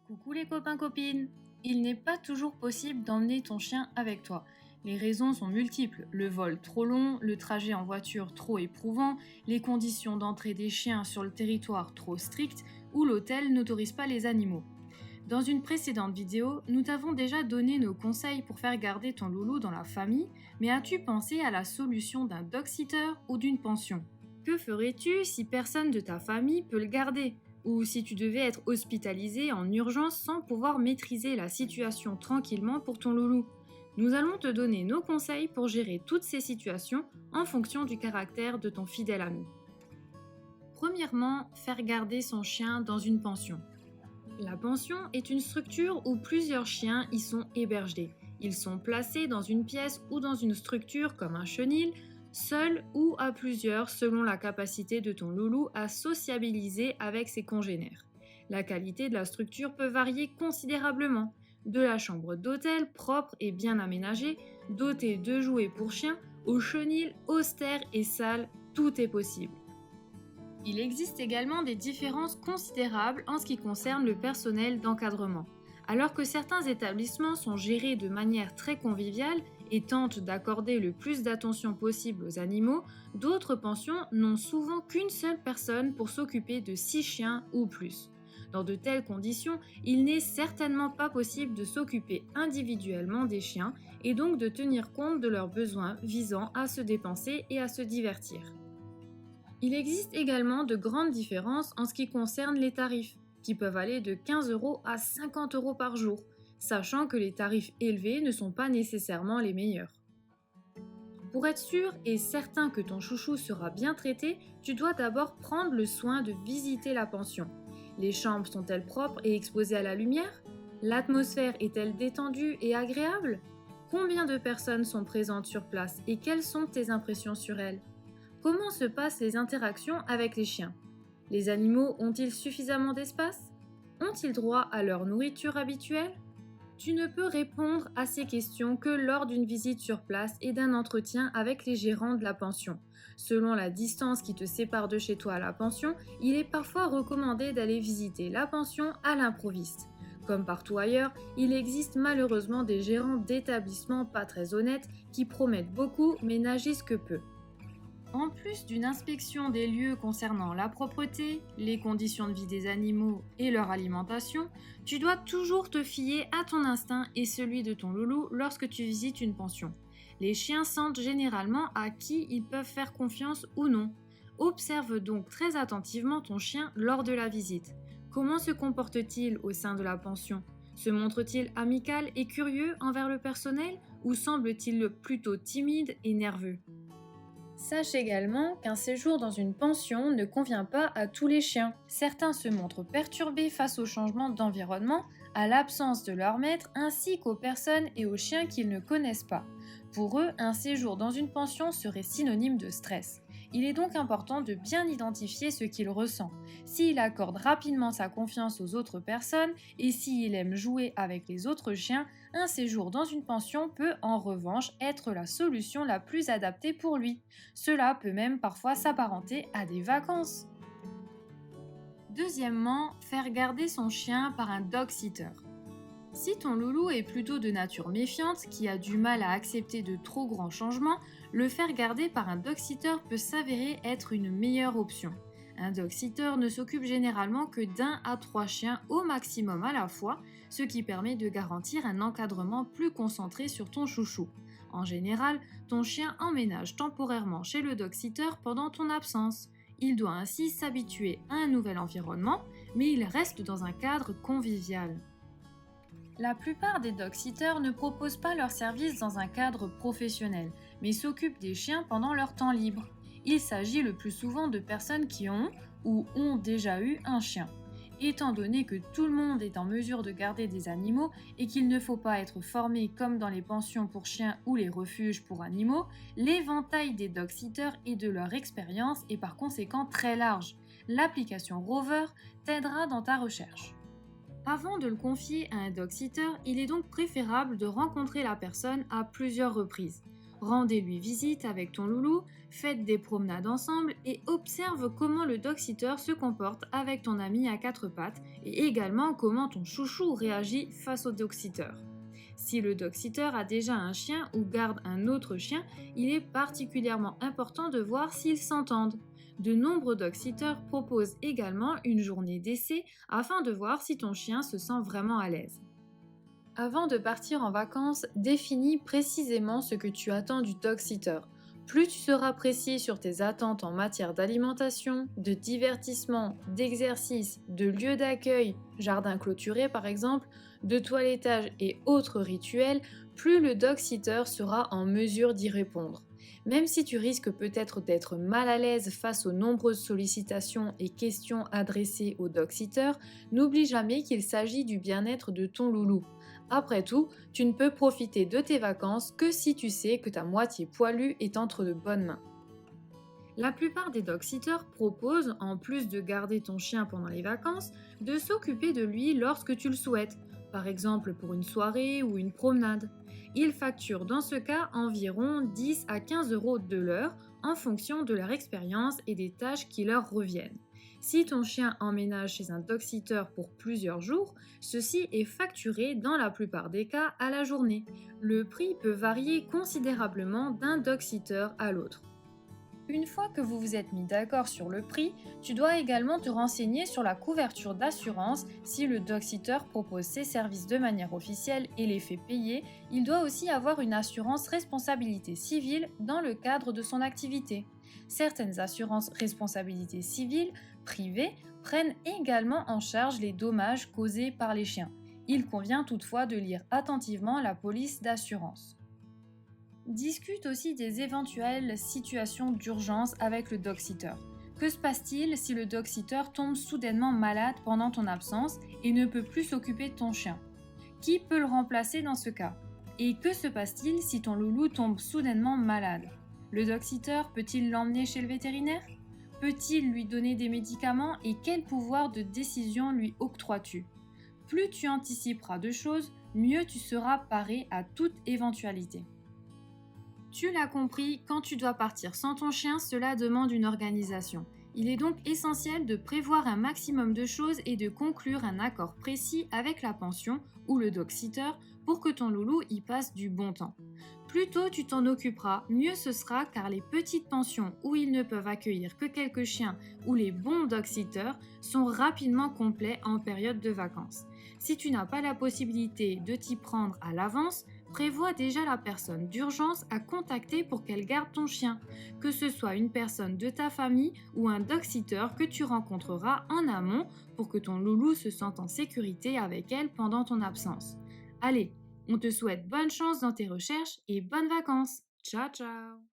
Coucou les copains-copines! Il n'est pas toujours possible d'emmener ton chien avec toi. Les raisons sont multiples, le vol trop long, le trajet en voiture trop éprouvant, les conditions d'entrée des chiens sur le territoire trop strictes ou l'hôtel n'autorise pas les animaux. Dans une précédente vidéo, nous t'avons déjà donné nos conseils pour faire garder ton loulou dans la famille, mais as-tu pensé à la solution d'un dog-sitter ou d'une pension? Que ferais-tu si personne de ta famille peut le garder? Ou si tu devais être hospitalisé en urgence sans pouvoir maîtriser la situation tranquillement pour ton loulou? Nous allons te donner nos conseils pour gérer toutes ces situations en fonction du caractère de ton fidèle ami. Premièrement, faire garder son chien dans une pension. La pension est une structure où plusieurs chiens y sont hébergés. Ils sont placés dans une pièce ou dans une structure comme un chenil, seuls ou à plusieurs selon la capacité de ton loulou à sociabiliser avec ses congénères. La qualité de la structure peut varier considérablement. De la chambre d'hôtel propre et bien aménagée, dotée de jouets pour chiens, au chenil austère et sale, tout est possible. Il existe également des différences considérables en ce qui concerne le personnel d'encadrement. Alors que certains établissements sont gérés de manière très conviviale et tentent d'accorder le plus d'attention possible aux animaux, d'autres pensions n'ont souvent qu'une seule personne pour s'occuper de 6 chiens ou plus. Dans de telles conditions, il n'est certainement pas possible de s'occuper individuellement des chiens et donc de tenir compte de leurs besoins visant à se dépenser et à se divertir. Il existe également de grandes différences en ce qui concerne les tarifs, qui peuvent aller de 15 € à 50 € par jour, sachant que les tarifs élevés ne sont pas nécessairement les meilleurs. Pour être sûr et certain que ton chouchou sera bien traité, tu dois d'abord prendre le soin de visiter la pension. Les chambres sont-elles propres et exposées à la lumière? L'atmosphère est-elle détendue et agréable? Combien de personnes sont présentes sur place et quelles sont tes impressions sur elles? Comment se passent les interactions avec les chiens? Les animaux ont-ils suffisamment d'espace? Ont-ils droit à leur nourriture habituelle? Tu ne peux répondre à ces questions que lors d'une visite sur place et d'un entretien avec les gérants de la pension. Selon la distance qui te sépare de chez toi à la pension, il est parfois recommandé d'aller visiter la pension à l'improviste. Comme partout ailleurs, il existe malheureusement des gérants d'établissements pas très honnêtes qui promettent beaucoup mais n'agissent que peu. En plus d'une inspection des lieux concernant la propreté, les conditions de vie des animaux et leur alimentation, tu dois toujours te fier à ton instinct et celui de ton loulou lorsque tu visites une pension. Les chiens sentent généralement à qui ils peuvent faire confiance ou non. Observe donc très attentivement ton chien lors de la visite. Comment se comporte-t-il au sein de la pension? Se montre-t-il amical et curieux envers le personnel ou semble-t-il plutôt timide et nerveux? Sache également qu'un séjour dans une pension ne convient pas à tous les chiens. Certains se montrent perturbés face au changement d'environnement, à l'absence de leur maître, ainsi qu'aux personnes et aux chiens qu'ils ne connaissent pas. Pour eux, un séjour dans une pension serait synonyme de stress. Il est donc important de bien identifier ce qu'il ressent. S'il accorde rapidement sa confiance aux autres personnes et s'il aime jouer avec les autres chiens, un séjour dans une pension peut en revanche être la solution la plus adaptée pour lui. Cela peut même parfois s'apparenter à des vacances. Deuxièmement, faire garder son chien par un dog-sitter. Si ton loulou est plutôt de nature méfiante, qui a du mal à accepter de trop grands changements, le faire garder par un dog-sitter peut s'avérer être une meilleure option. Un dog-sitter ne s'occupe généralement que d'1 à 3 chiens au maximum à la fois, ce qui permet de garantir un encadrement plus concentré sur ton chouchou. En général, ton chien emménage temporairement chez le dog-sitter pendant ton absence. Il doit ainsi s'habituer à un nouvel environnement, mais il reste dans un cadre convivial. La plupart des dog-sitters ne proposent pas leurs services dans un cadre professionnel, mais s'occupent des chiens pendant leur temps libre. Il s'agit le plus souvent de personnes qui ont ou ont déjà eu un chien. Étant donné que tout le monde est en mesure de garder des animaux et qu'il ne faut pas être formé comme dans les pensions pour chiens ou les refuges pour animaux, l'éventail des dog-sitters et de leur expérience est par conséquent très large. L'application Rover t'aidera dans ta recherche. Avant de le confier à un dog-sitter, il est donc préférable de rencontrer la personne à plusieurs reprises. Rendez-lui visite avec ton loulou, faites des promenades ensemble et observe comment le dog-sitter se comporte avec ton ami à quatre pattes et également comment ton chouchou réagit face au dog-sitter. Si le dog-sitter a déjà un chien ou garde un autre chien, il est particulièrement important de voir s'ils s'entendent. De nombreux dog-sitters proposent également une journée d'essai afin de voir si ton chien se sent vraiment à l'aise. Avant de partir en vacances, définis précisément ce que tu attends du dog-sitter. Plus tu seras précis sur tes attentes en matière d'alimentation, de divertissement, d'exercice, de lieu d'accueil, jardin clôturé par exemple, de toilettage et autres rituels, plus le dog-sitter sera en mesure d'y répondre. Même si tu risques peut-être d'être mal à l'aise face aux nombreuses sollicitations et questions adressées au dog-sitter, n'oublie jamais qu'il s'agit du bien-être de ton loulou. Après tout, tu ne peux profiter de tes vacances que si tu sais que ta moitié poilue est entre de bonnes mains. La plupart des dog-sitters proposent, en plus de garder ton chien pendant les vacances, de s'occuper de lui lorsque tu le souhaites, par exemple pour une soirée ou une promenade. Ils facturent dans ce cas environ 10 à 15 euros de l'heure en fonction de leur expérience et des tâches qui leur reviennent. Si ton chien emménage chez un dog-sitter pour plusieurs jours, ceci est facturé dans la plupart des cas à la journée. Le prix peut varier considérablement d'un dog-sitter à l'autre. Une fois que vous vous êtes mis d'accord sur le prix, tu dois également te renseigner sur la couverture d'assurance. Si le dog-sitter propose ses services de manière officielle et les fait payer, il doit aussi avoir une assurance responsabilité civile dans le cadre de son activité. Certaines assurances responsabilité civile privées prennent également en charge les dommages causés par les chiens. Il convient toutefois de lire attentivement la police d'assurance. Discute aussi des éventuelles situations d'urgence avec le dog-sitter. Que se passe-t-il si le dog-sitter tombe soudainement malade pendant ton absence et ne peut plus s'occuper de ton chien? Qui peut le remplacer dans ce cas? Et que se passe-t-il si ton loulou tombe soudainement malade? Le dog-sitter peut-il l'emmener chez le vétérinaire? Peut-il lui donner des médicaments et quel pouvoir de décision lui octroies-tu? Plus tu anticiperas de choses, mieux tu seras paré à toute éventualité. Tu l'as compris, quand tu dois partir sans ton chien, cela demande une organisation. Il est donc essentiel de prévoir un maximum de choses et de conclure un accord précis avec la pension ou le dog-sitter pour que ton loulou y passe du bon temps. Plus tôt tu t'en occuperas, mieux ce sera car les petites pensions où ils ne peuvent accueillir que quelques chiens ou les bons dog-sitters sont rapidement complets en période de vacances. Si tu n'as pas la possibilité de t'y prendre à l'avance, prévois déjà la personne d'urgence à contacter pour qu'elle garde ton chien, que ce soit une personne de ta famille ou un dog-sitter que tu rencontreras en amont pour que ton loulou se sente en sécurité avec elle pendant ton absence. Allez, on te souhaite bonne chance dans tes recherches et bonnes vacances. Ciao ciao!